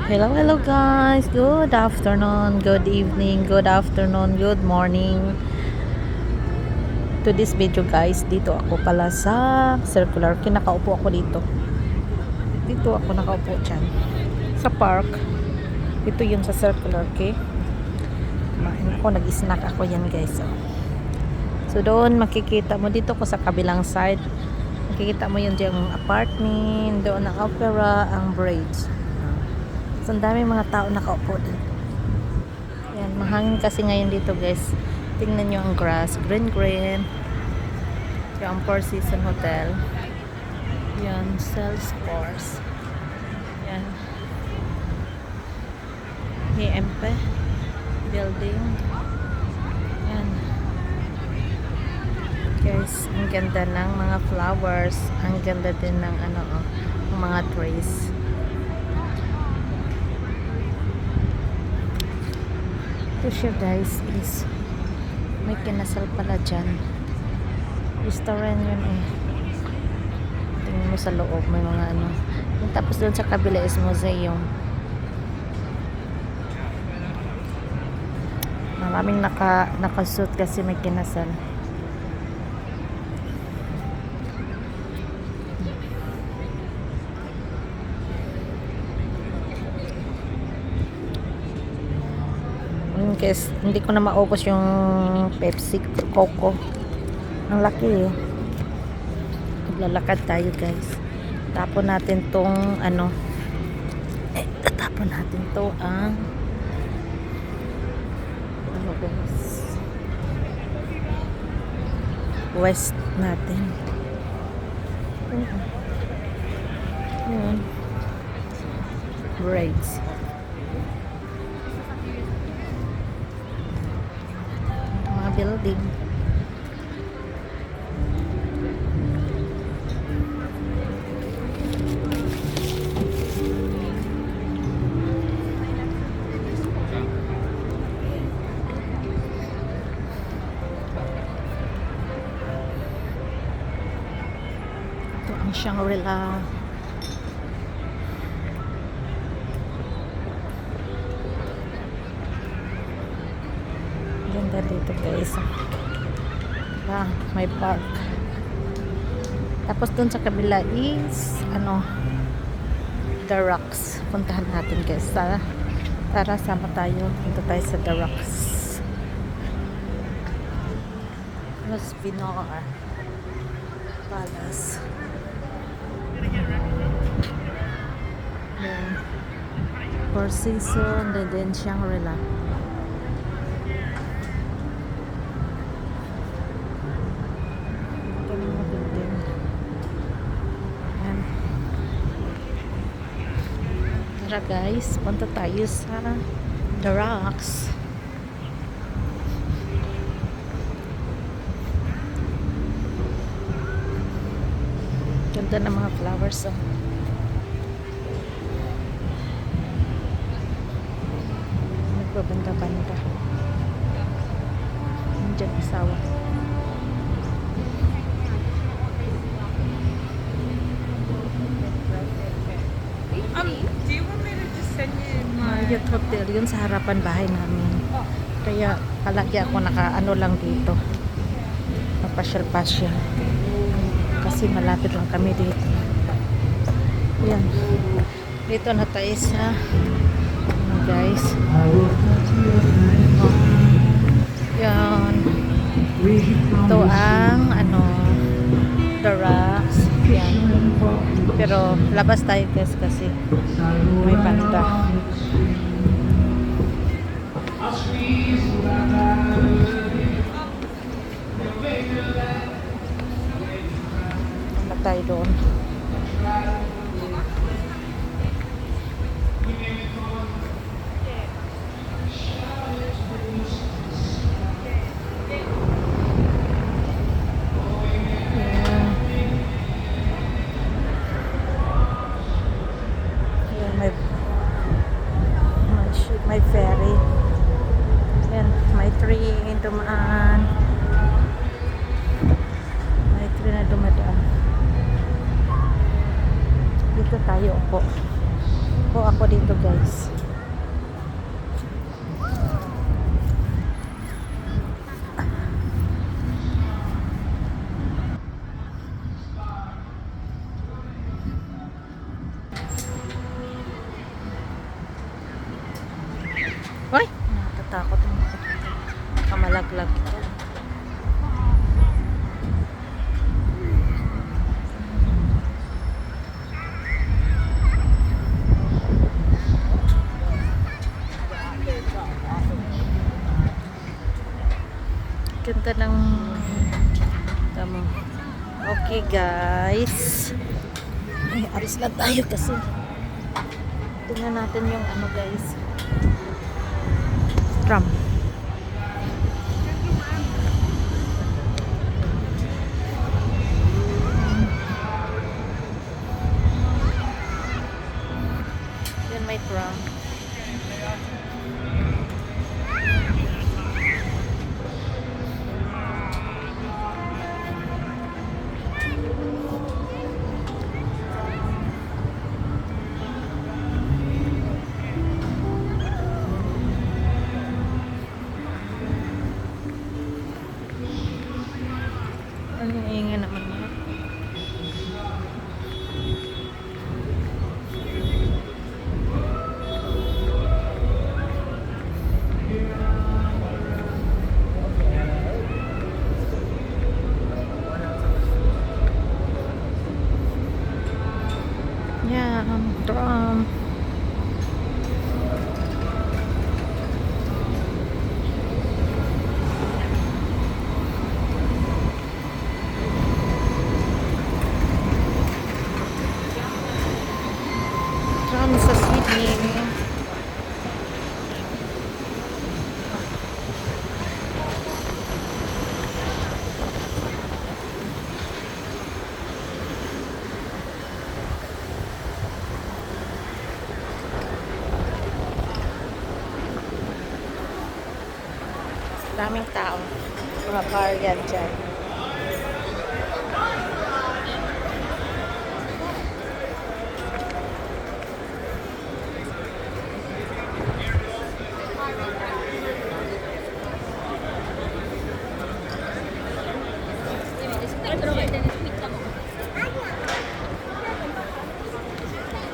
Hello, hello guys. Good afternoon, good evening, good afternoon, good morning. To this video guys, dito ako pala sa circular. Kinakaupo ako dito. Dito ako nakaupo dyan. Sa park. Ito yun sa circular, okay? Kumain ako, nag-snack ako yan guys. So doon makikita mo dito ko sa kabilang side. Makikita mo yun yung apartment, doon ang opera, ang bridge. So, ang dami mga tao nakaupo dito. Yan, mahangin kasi ngayon dito guys. Tingnan nyo ang grass, green green. Yung Four Seasons Hotel. Yan, Salesforce. Yan. EMP building. Yan. Guys, ang ganda ng mga flowers. Ang ganda din ng ng mga trees. Ito siya guys is may kinasal pala dyan. Restaurant yun eh. Tingnan mo sa loob may mga yung tapos doon sa kabila is museum. Maraming nakasuit kasi may kinasal. Guys, hindi ko na maubos yung Pepsi Coco. Ang laki eh. Maglalakad tayo guys. Tapon natin tong tatapon natin to ang guys, west natin. Braids. Building. Ito ang Shangri-La. Ganda dito guys. May park. Tapos dun sa kabila is The Rocks. Puntahan natin guys. Tara, sama tayo. Punta tayo sa The Rocks. Los Pinar Palace. Four Seasons and then Shangri-La. Tara guys, punta tayo sa The Rocks. Ganda ng mga flowers oh. Nagbabanda-banda. Nandiyan asawa. Do you want me to just send you my... Marriott Hotel yun sa harapan bahay namin. Kaya palagi ako lang dito. Napasyal-pasyal. Kasi malapit lang kami dito. Yan. Dito na tayo sa guys. Yan. Ito ang The Rocks. Yan. Pero labas tayo guys kasi may banda. Ano tayo doon? May ferry. Yan, may tree dumaan. May tree na dumadaan. Upo ako dito guys. Ay! Natatakot mo. Kamalaglag. Ganda ng tama. Okay guys. Ay, alis na tayo kasi. Tingnan natin yung ano guys. Tram. Yan may tram. Ano yung ingay naman mo? Yeah, drum. Drum sa Sydney. Daming tao. Mga bar yan dyan.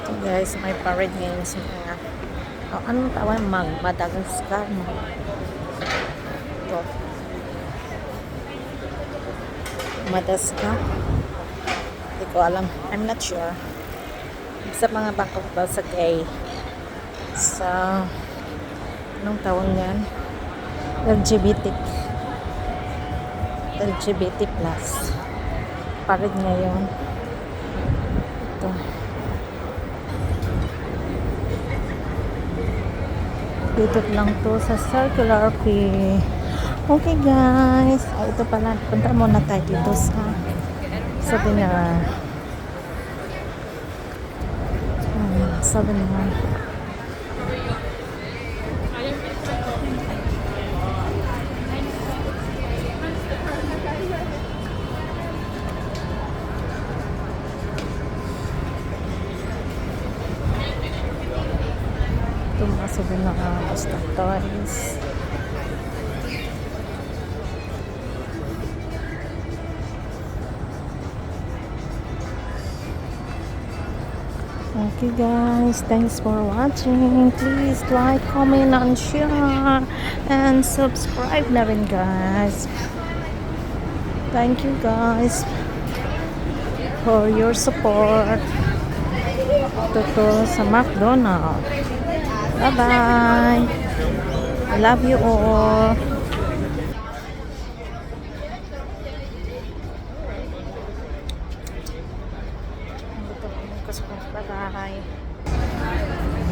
So guys, may parade ngayon sa mga anong tawag? Madagascar. Ito. Madagascar. Hindi ko alam. I'm not sure. Sa mga bakok daw sa gay. Sa anong tawag yan? LGBT plus. Parade ngayon. Ito. Dito lang to sa Circular Quay. Okay guys. Ito pala. Punta muna tayo dito sa Binar. Sa Binar. Tumasok na basta toys. Okay guys, thanks for watching. Please like, comment, and share, and subscribe na rin guys. Thank you guys for your support. Ito sa McDonald's. Bye-bye. I love you all. Bye-bye.